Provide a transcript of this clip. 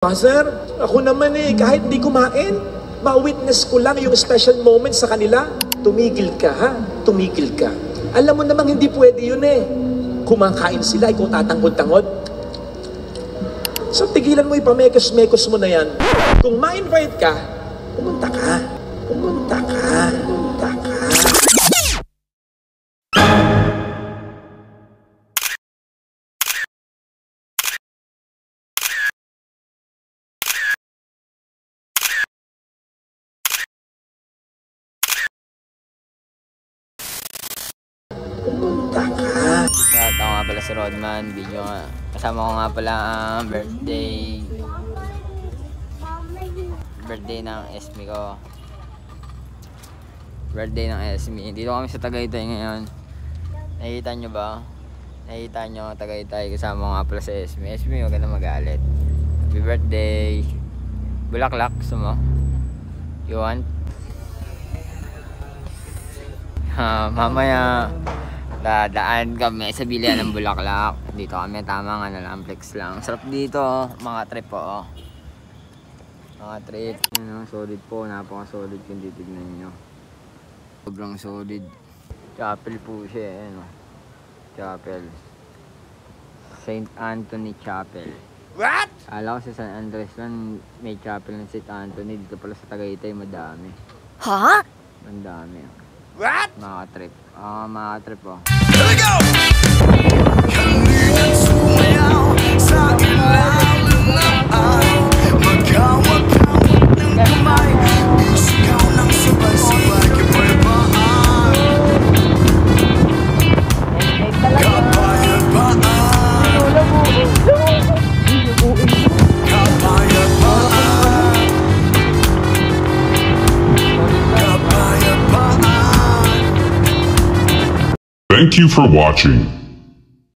Sir, ako naman kahit di kumain, ma-witness ko lang yung special moment sa kanila. Tumigil ka ha, tumigil ka. Alam mo namang hindi pwede yun Kumakain sila, ikaw tatanggod-tangod. So tigilan mo, ipamekos-mekos mo na yan. Kung ma-invite ka, pumunta ka. Pumunta ka. Pumunta ka. Pumunta ka. Ako nga pala si Rodman, video nga. Kasama ko nga pala ang birthday ng SME ko. Birthday ng SME. Dito kami sa Tagaytay ngayon. Nakikita nyo ba? Nakikita nyo Tagaytay. Kasama ko nga pala sa SME. SME, huwag ka na magalit. Happy birthday. Bulaklak, gusto mo? You want? Mamaya dadaan kami sa bilihan ng bulaklak. Dito kami, tamang flex lang. Sarap dito, mga trip po. Mga trip. Solid po, napaka-solid kung titignan nyo. Sobrang solid. Chapel po siya, Chapel. St. Anthony Chapel. What? Alam ko sa San Andres lang may chapel ng St. Anthony. Dito pala sa Tagaytay, madami. Ha? Madami. What? Mga trip. Mga trip po. Here we go! Halina't sumayaw sa ilalim ng araw. Magkawag-kawag ng kamay. Isigaw ng sabay-sabay kapayapaan. Kapayapaan. Kapayapaan. Kapayapaan. Thank you for watching.